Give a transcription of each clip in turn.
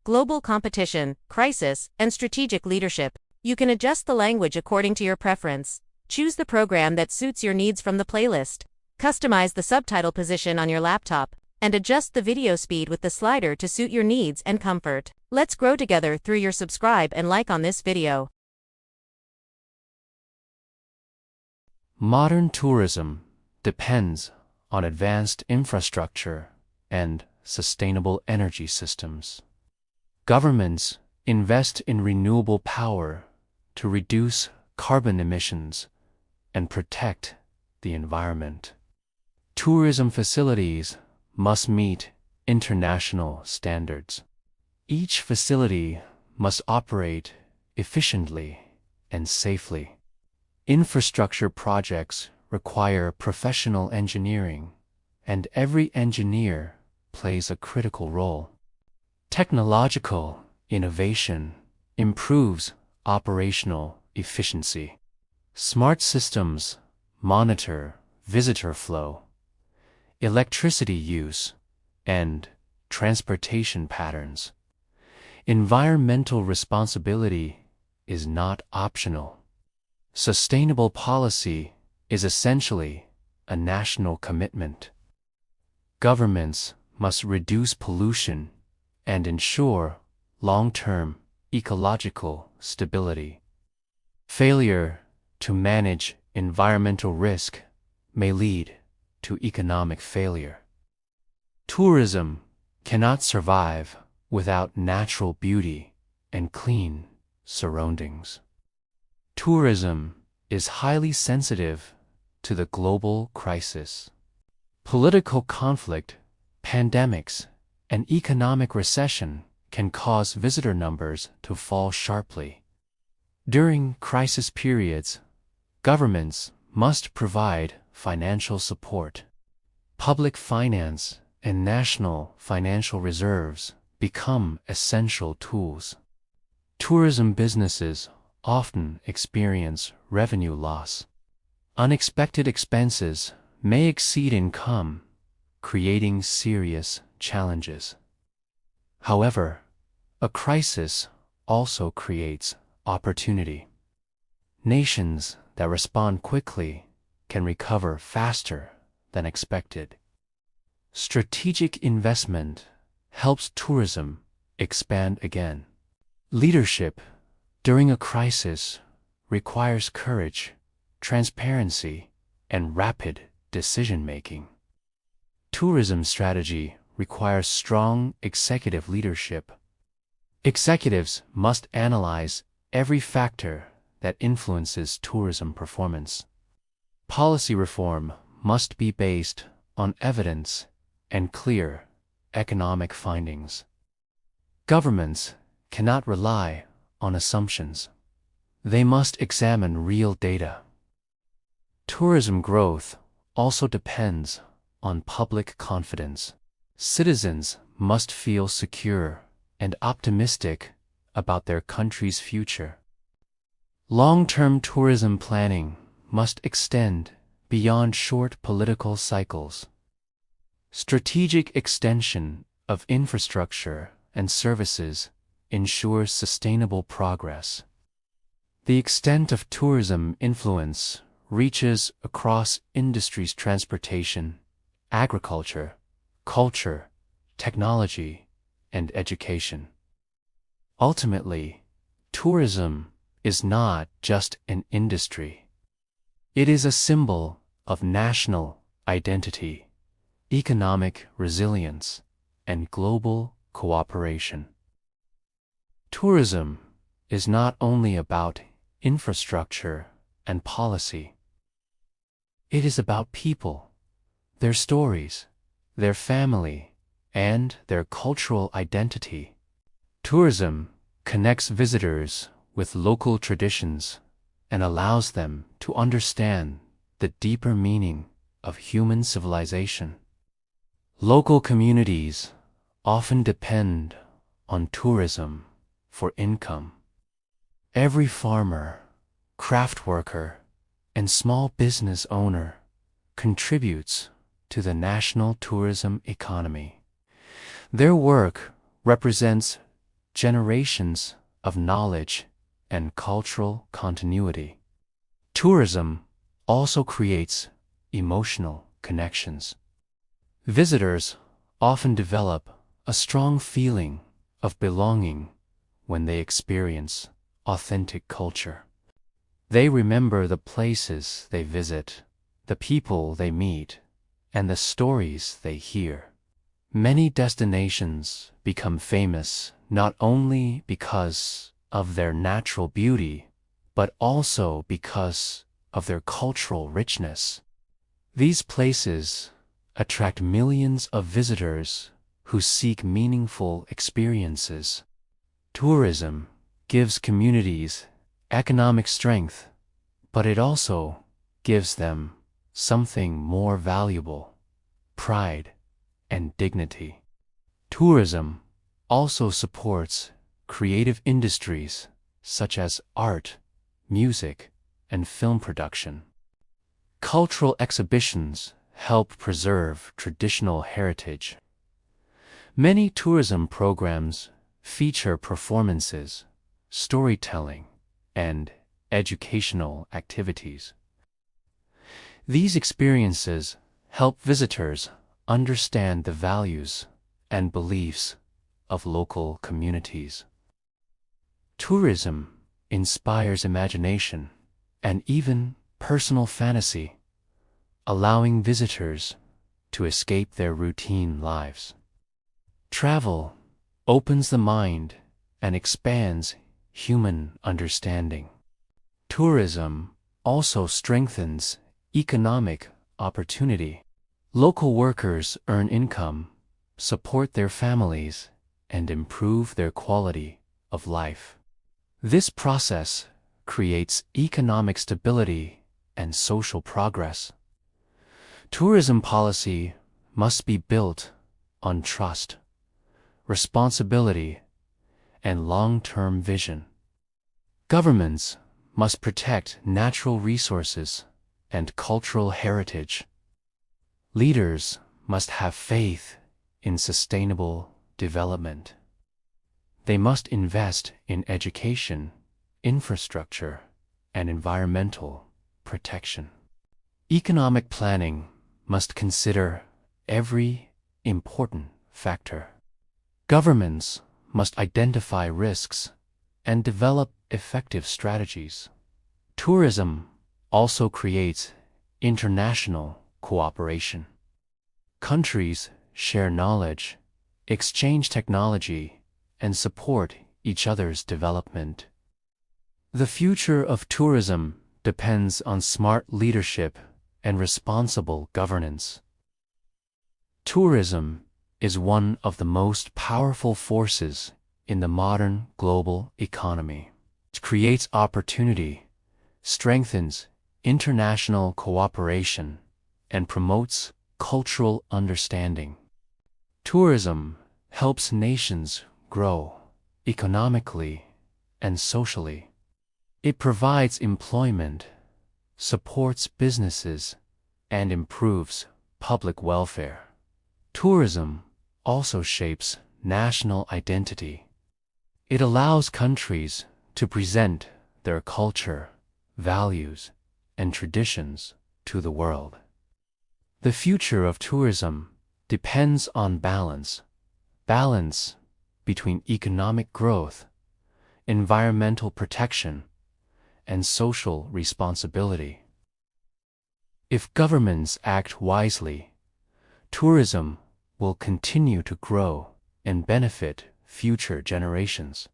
global competition, crisis, and strategic leadership. You can adjust the language according to your preference. Choose the program that suits your needs from the playlist. Customize the subtitle position on your laptop, and adjust the video speed with the slider to suit your needs and comfort. Let's grow together through your subscribe and like on this video. Modern tourism depends on advanced infrastructure and sustainable energy systems. Governments invest in renewable power to reduce carbon emissions and protect the environment. Tourism facilities must meet international standards. Each facility must operate efficiently and safely. Infrastructure projects require professional engineering, and every engineer plays a critical role. Technological innovation improves operational efficiency. Smart systems monitor visitor flow, electricity use, and transportation patterns. Environmental responsibility is not optional. Sustainable policy is essentially a national commitment. Governments must reduce pollution and ensure long-term ecological stability. Failure to manage environmental risk may lead to economic failure. Tourism cannot survive without natural beauty and clean surroundings. Tourism is highly sensitive to the global crisis. Political conflict, pandemics, and economic recession can cause visitor numbers to fall sharply. During crisis periods, governments must provide financial support. Public finance and national financial reserves become essential tools. Tourism businesses often experience revenue loss. Unexpected expenses may exceed income, creating serious challenges. However, a crisis also creates opportunity. Nations that respond quickly can recover faster than expected. Strategic investment helps tourism expand again. Leadership during a crisis requires courage, transparency, and rapid decision-making. Tourism strategy requires strong executive leadership. Executives must analyze every factor that influences tourism performance. Policy reform must be based on evidence and clear economic findings. Governments cannot rely on assumptions. They must examine real data. Tourism growth also depends on public confidence. Citizens must feel secure and optimistic about their country's future. Long-term tourism planning must extend beyond short political cycles. Strategic extension of infrastructure and services ensures sustainable progress. The extent of tourism influence reaches across industries: transportation, agriculture, culture, technology, and education. Ultimately, tourism is not just an industry. It is a symbol of national identity, economic resilience, and global cooperation. Tourism is not only about infrastructure and policy. It is about people, their stories, their family, and their cultural identity. Tourism connects visitors with local traditions and allows them to understand the deeper meaning of human civilization. Local communities often depend on tourism for income. Every farmer, craft worker, and small business owner contributes to the national tourism economy. Their work represents generations of knowledge and cultural continuity. Tourism also creates emotional connections. Visitors often develop a strong feeling of belonging when they experience authentic culture. They remember the places they visit, the people they meet, and the stories they hear. Many destinations become famous not only because of their natural beauty, but also because of their cultural richness. These places attract millions of visitors who seek meaningful experiences. Tourism gives communities economic strength, but it also gives them something more valuable: pride and dignity. Tourism also supports creative industries such as art, music, and film production. Cultural exhibitions help preserve traditional heritage. Many tourism programs feature performances, storytelling, and educational activities. These experiences help visitors understand the values and beliefs of local communities. Tourism inspires imagination and even personal fantasy, allowing visitors to escape their routine lives. Travel opens the mind and expands human understanding. Tourism also strengthens economic opportunity. Local workers earn income, support their families, and improve their quality of life. This process creates economic stability and social progress. Tourism policy must be built on trust, responsibility, and long-term vision. Governments must protect natural resources and cultural heritage. Leaders must have faith in sustainable development. They must invest in education, infrastructure, and environmental protection. Economic planning must consider every important factor. Governments must identify risks and develop effective strategies. Tourism also creates international cooperation. Countries share knowledge, exchange technology, and support each other's development. The future of tourism depends on smart leadership and responsible governance. Tourism is one of the most powerful forces in the modern global economy. It creates opportunity, strengthens international cooperation, and promotes cultural understanding. Tourism helps nations grow economically and socially. It provides employment, supports businesses, and improves public welfare. Tourism also shapes national identity. It allows countries to present their culture, values, and traditions to the world. The future of tourism depends on balance between economic growth, environmental protection, and social responsibility. If governments act wisely, tourism will continue to grow and benefit future generations.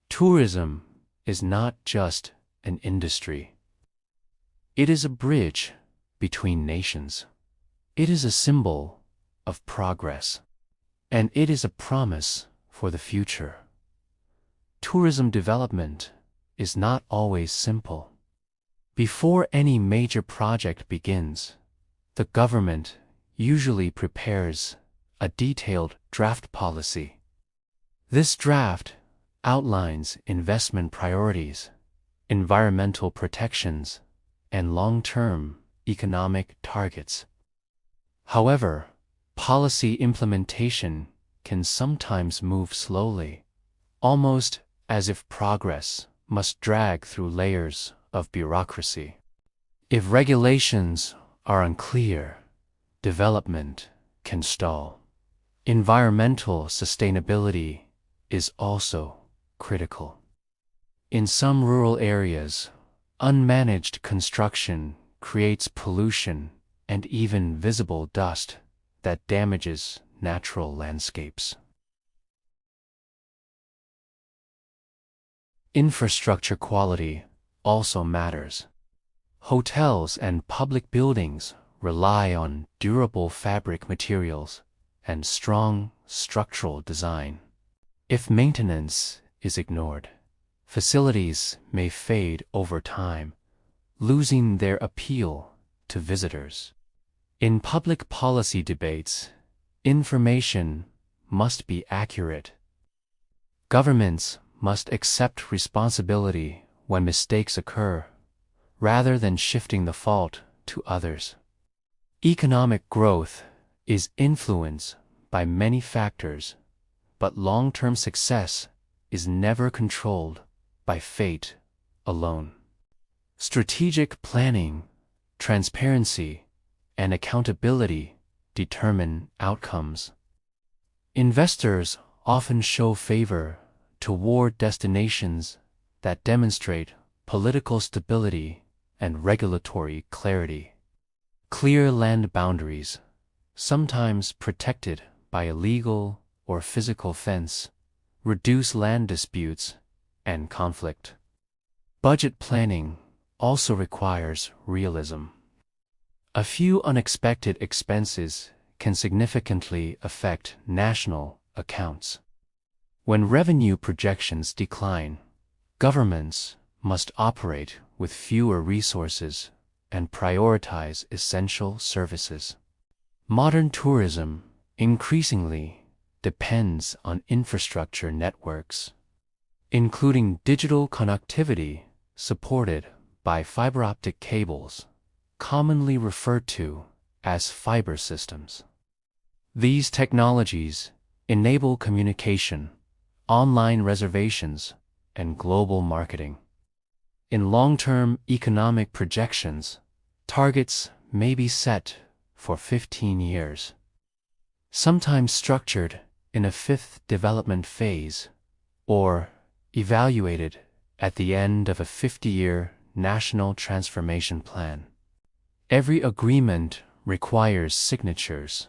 Tourism is not just an industry. It is a bridge between nations. It is a symbol of progress, and it is a promise for the future. Tourism development is not always simple. Before any major project begins, the government usually prepares a detailed draft policy. This draft outlines investment priorities, environmental protections, and long-term economic targets. However, policy implementation can sometimes move slowly, almost as if progress must drag through layers of bureaucracy. If regulations are unclear, development can stall. Environmental sustainability is also critical. In some rural areas, unmanaged construction creates pollution and even visible dust that damages natural landscapes. Infrastructure quality also matters. Hotels and public buildings rely on durable fabric materials and strong structural design. If maintenance is ignored, facilities may fade over time, losing their appeal to visitors. In public policy debates, information must be accurate. Governments must accept responsibility when mistakes occur, rather than shifting the fault to others. Economic growth is influenced by many factors, but long-term success is never controlled by fate alone. Strategic planning, transparency, and accountability determine outcomes. Investors often show favor toward destinations that demonstrate political stability and regulatory clarity. Clear land boundaries, sometimes protected by a legal or physical fence, reduce land disputes and conflict. Budget planning also requires realism. A few unexpected expenses can significantly affect national accounts. When revenue projections decline, governments must operate with fewer resources and prioritize essential services. Modern tourism increasingly depends on infrastructure networks, including digital connectivity supported by fiber optic cables, commonly referred to as fiber systems. These technologies enable communication, online reservations, and global marketing. In long-term economic projections, targets may be set for 15 years, sometimes structured in a fifth development phase, or evaluated at the end of a 50-year national transformation plan. Every agreement requires signatures.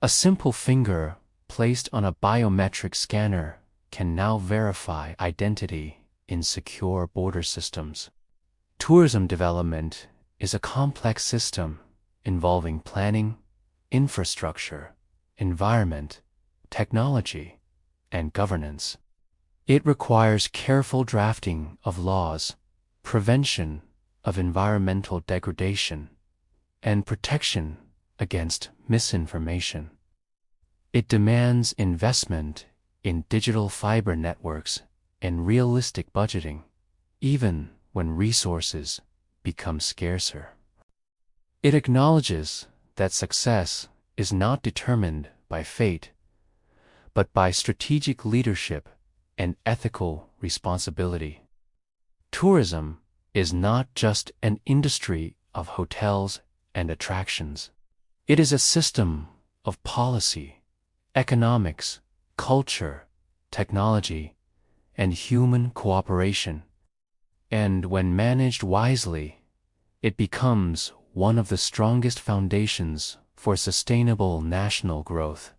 A simple finger placed on a biometric scanner can now verify identity in secure border systems. Tourism development is a complex system involving planning, infrastructure, environment, technology, and governance. It requires careful drafting of laws, prevention of environmental degradation, and protection against misinformation. It demands investment in digital fiber networks and realistic budgeting, even when resources become scarcer. It acknowledges that success is not determined by fate, but by strategic leadership and ethical responsibility. Tourism is not just an industry of hotels and attractions. It is a system of policy, economics, culture, technology, and human cooperation. And when managed wisely, it becomes one of the strongest foundations for sustainable national growth.